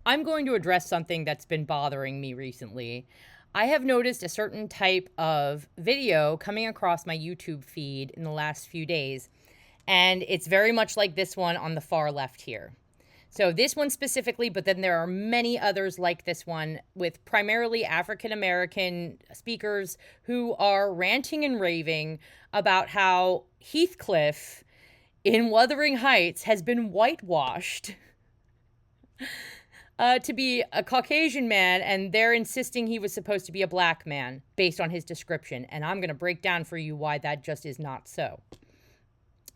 I'm going to address something that's been bothering me recently. I have noticed a certain type of video coming across my YouTube feed in the last few days, and it's very much like this one on the far left here. So this one specifically, but then there are many others like this one with primarily African American speakers who are ranting and raving about how Heathcliff in Wuthering Heights has been whitewashed to be a Caucasian man, and they're insisting he was supposed to be a black man based on his description. And I'm going to break down for you why that just is not so.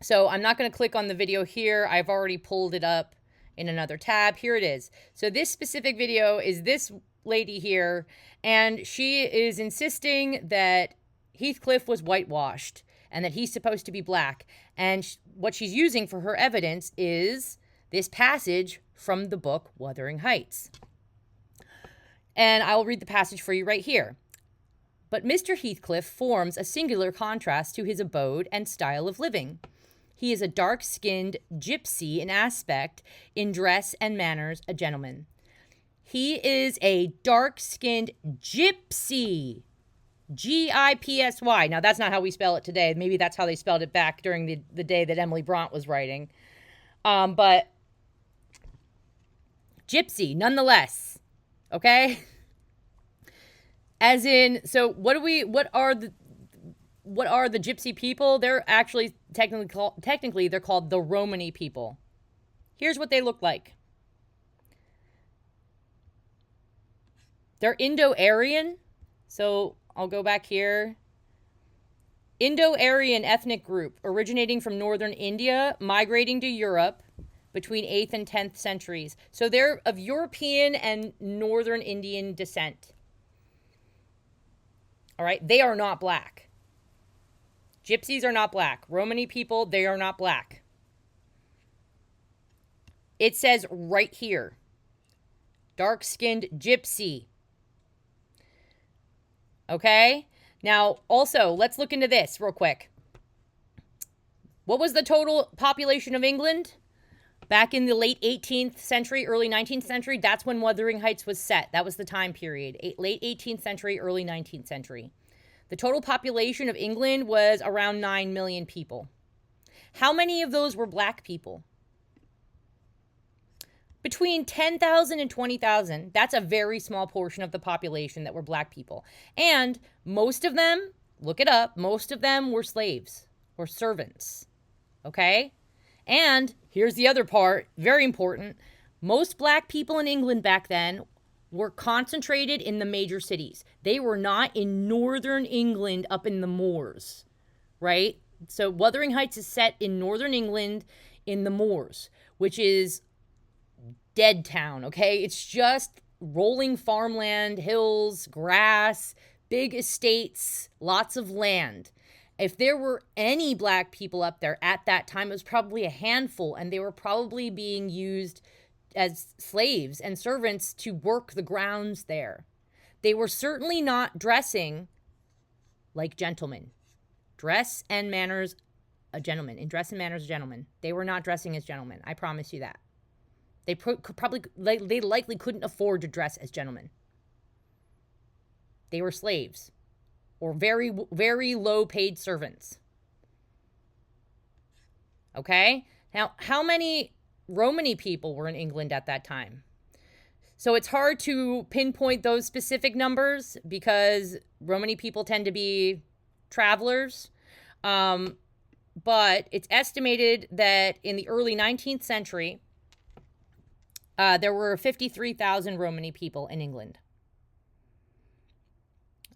So I'm not going to click on the video here. I've already pulled it up in another tab. Here it is. So this specific video is this lady here, and she is insisting that Heathcliff was whitewashed and that he's supposed to be black. And what she's using for her evidence is this passage from the book Wuthering Heights. And I will read the passage for you right here. But Mr. Heathcliff forms a singular contrast to his abode and style of living. He is a dark-skinned gypsy in aspect, in dress and manners a gentleman. He is a dark-skinned gypsy. G-I-P-S-Y. Now, that's not how we spell it today. Maybe that's how they spelled it back during the day that Emily Bront was writing. But gypsy, nonetheless. Okay? As in, so what are the gypsy people? They're actually technically they're called the Romany people. Here's what they look like. They're Indo-Aryan. So I'll go back here. Indo-Aryan ethnic group originating from northern India, migrating to Europe between 8th and 10th centuries. So they're of European and northern Indian descent. All right, they are not black. Gypsies are not black. Romany people, they are not black. It says right here, dark-skinned gypsy. Okay? Now, also, let's look into this real quick. What was the total population of England? Back in the late 18th century, early 19th century, that's when Wuthering Heights was set. That was the time period. Late 18th century, early 19th century. The total population of England was around 9 million people. How many of those were black people? Between 10,000 and 20,000. That's a very small portion of the population that were black people. And most of them, look it up, most of them were slaves or servants. Okay? And here's the other part, very important. Most black people in England back then were concentrated in the major cities. They were not in northern England up in the moors, right? So Wuthering Heights is set in northern England in the moors, which is dead town, okay? It's just rolling farmland, hills, grass, big estates, lots of land. If there were any black people up there at that time, it was probably a handful, and they were probably being used as slaves and servants to work the grounds there. They were certainly not dressing like gentlemen. Dress and manners, a gentleman. In dress and manners, a gentleman. They were not dressing as gentlemen. I promise you that. They likely couldn't afford to dress as gentlemen. They were slaves or very, very low paid servants. Okay? Now, how many Romany people were in England at that time? So it's hard to pinpoint those specific numbers because Romany people tend to be travelers. But it's estimated that in the early 19th century, there were 53,000 Romany people in England.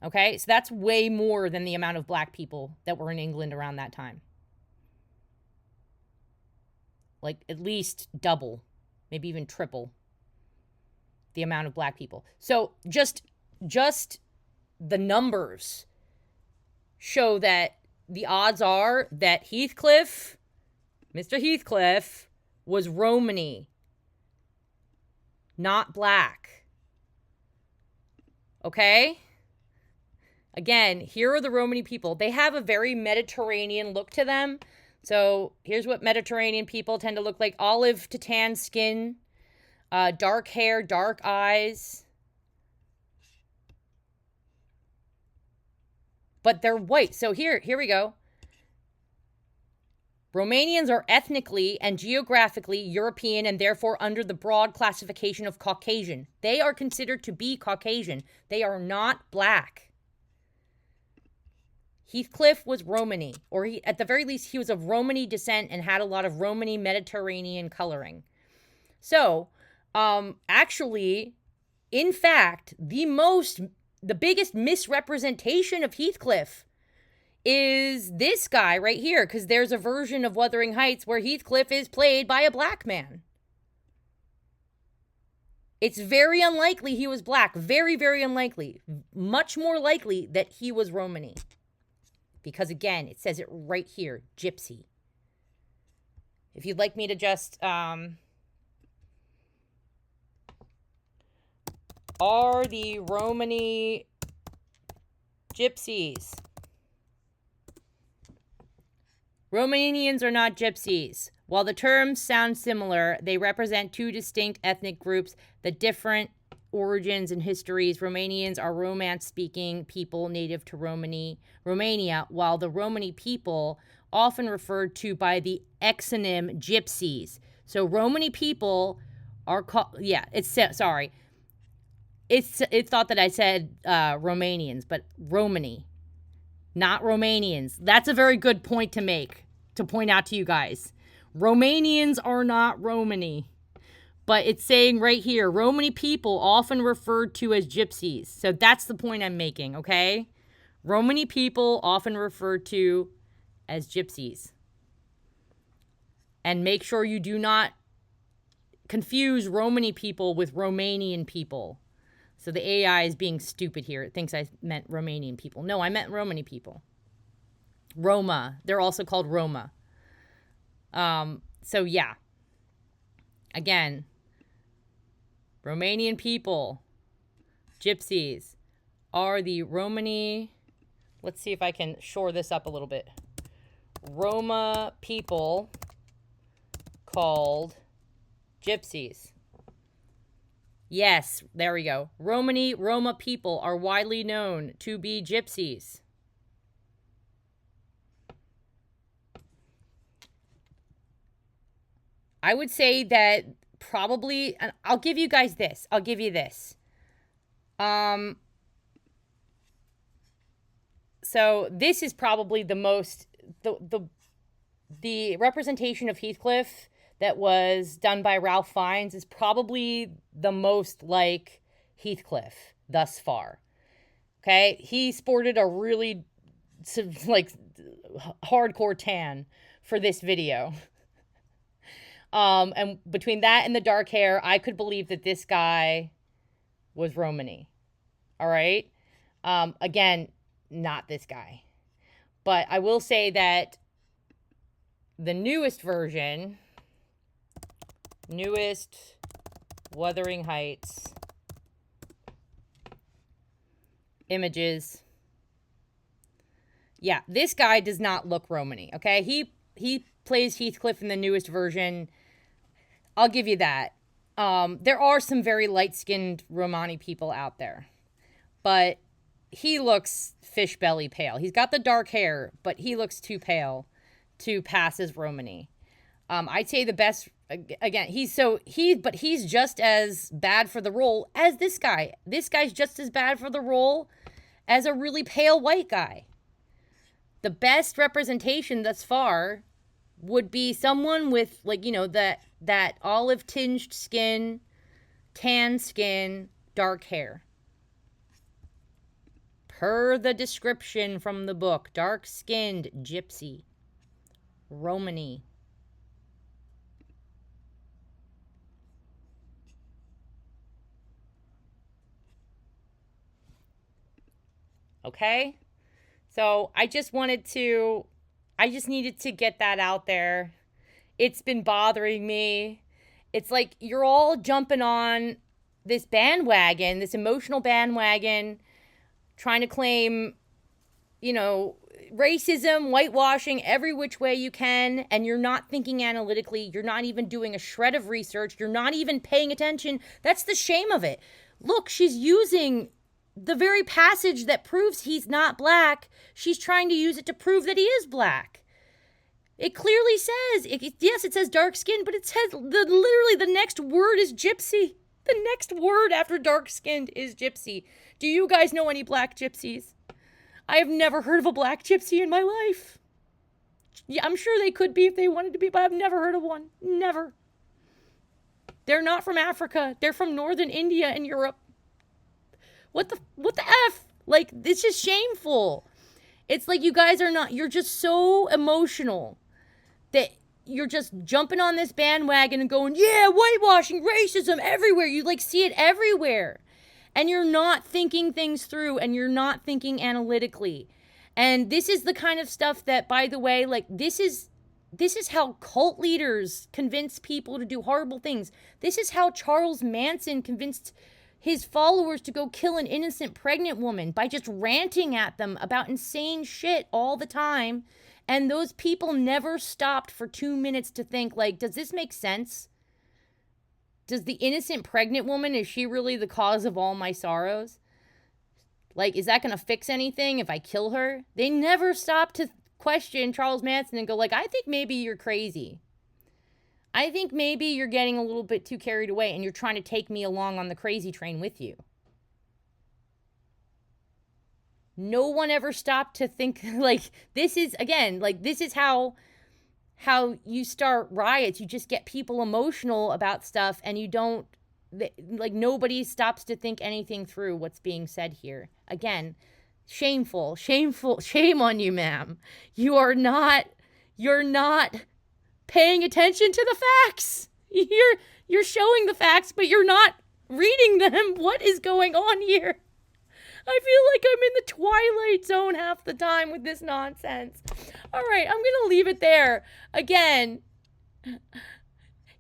Okay, so that's way more than the amount of black people that were in England around that time. Like at least double, maybe even triple the amount of black people. So just the numbers show that the odds are that Heathcliff, Mr. Heathcliff, was Romany, not black. Okay? Again, here are the Romany people. They have a very Mediterranean look to them. So here's what Mediterranean people tend to look like. Olive to tan skin. Dark hair, dark eyes. But they're white. So here we go. Romanians are ethnically and geographically European and therefore under the broad classification of Caucasian. They are considered to be Caucasian. They are not black. Heathcliff was Romany, or at the very least, he was of Romany descent and had a lot of Romany Mediterranean coloring. So, actually, in fact, the biggest misrepresentation of Heathcliff is this guy right here, because there's a version of Wuthering Heights where Heathcliff is played by a black man. It's very unlikely he was black. Very, very unlikely. Much more likely that he was Romany. Because again, it says it right here, gypsy. If you'd like me to just, are the Romany gypsies? Romanians are not gypsies. While the terms sound similar, they represent two distinct ethnic groups, the different origins and histories. Romanians are Romance-speaking people native to Romania, while the Romany people, often referred to by the exonym gypsies. So Romany people are called, it's thought that I said Romanians, but Romany, not Romanians. That's a very good point to make, to point out to you guys. Romanians are not Romany. But it's saying right here, Romany people often referred to as gypsies. So that's the point I'm making, okay? Romany people often referred to as gypsies. And make sure you do not confuse Romany people with Romanian people. So the AI is being stupid here. It thinks I meant Romanian people. No, I meant Romany people. Roma. They're also called Roma. So yeah. Again, Romanian people, gypsies, are the Romany, let's see if I can shore this up a little bit. Roma people called gypsies. Yes, there we go. Roma people are widely known to be gypsies. I would say that probably, and I'll give you guys this. I'll give you this. So this is probably the most, the representation of Heathcliff that was done by Ralph Fiennes is probably the most like Heathcliff thus far. Okay? He sported a really, like, hardcore tan for this video. And between that and the dark hair, I could believe that this guy was Romany. All right? Again, not this guy. But I will say that the newest version, newest Wuthering Heights images. Yeah, this guy does not look Romany, okay? He plays Heathcliff in the newest version. I'll give you that. There are some very light-skinned Romani people out there. But he looks fish belly pale. He's got the dark hair, but he looks too pale to pass as Romany. I'd say the best, again, he's just as bad for the role as this guy. This guy's just as bad for the role as a really pale white guy. The best representation thus far would be someone with, like, you know, that olive tinged skin, tan skin, dark hair. Per the description from the book, dark skinned gypsy, Romany. Okay? So I just needed to get that out there. It's been bothering me. It's like you're all jumping on this bandwagon, this emotional bandwagon, trying to claim, you know, racism, whitewashing every which way you can, and you're not thinking analytically. You're not even doing a shred of research. You're not even paying attention. That's the shame of it. Look, she's using the very passage that proves he's not black. She's trying to use it to prove that he is black. It clearly says, yes, it says dark skin, but it says literally the next word is gypsy. The next word after dark skinned is gypsy. Do you guys know any black gypsies? I have never heard of a black gypsy in my life. Yeah, I'm sure they could be if they wanted to be, but I've never heard of one. Never. They're not from Africa. They're from northern India and Europe. What the F? Like, it's just shameful. It's like you guys are not, you're just so emotional that you're just jumping on this bandwagon and going, yeah, whitewashing, racism, everywhere. You like see it everywhere. And you're not thinking things through, and you're not thinking analytically. And this is the kind of stuff that, by the way, like this is how cult leaders convince people to do horrible things. This is how Charles Manson convinced his followers to go kill an innocent pregnant woman by just ranting at them about insane shit all the time. And those people never stopped for 2 minutes to think, like, does this make sense? Does the innocent pregnant woman, is she really the cause of all my sorrows? Like, is that going to fix anything if I kill her? They never stopped to question Charles Manson and go, like, I think maybe you're crazy. I think maybe you're getting a little bit too carried away and you're trying to take me along on the crazy train with you. No one ever stopped to think, like, this is, again, like, this is how you start riots. You just get people emotional about stuff and you don't, like, nobody stops to think anything through what's being said here. Again, shameful, shame on you, ma'am. You're not paying attention to the facts. You're showing the facts, but you're not reading them. What is going on here? I feel like I'm in the Twilight Zone half the time with this nonsense. All right, I'm going to leave it there. Again,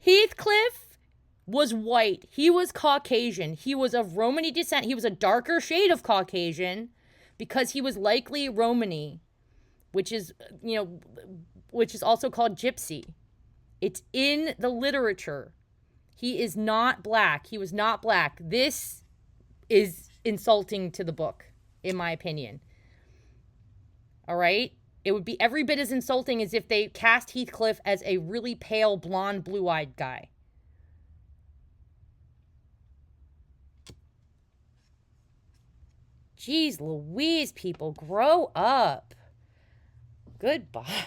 Heathcliff was white. He was Caucasian. He was of Romany descent. He was a darker shade of Caucasian because he was likely Romany, which is also called gypsy. It's in the literature. He is not black. He was not black. This is insulting to the book, in my opinion. All right? It would be every bit as insulting as if they cast Heathcliff as a really pale, blonde, blue-eyed guy. Jeez Louise, people, grow up. Goodbye.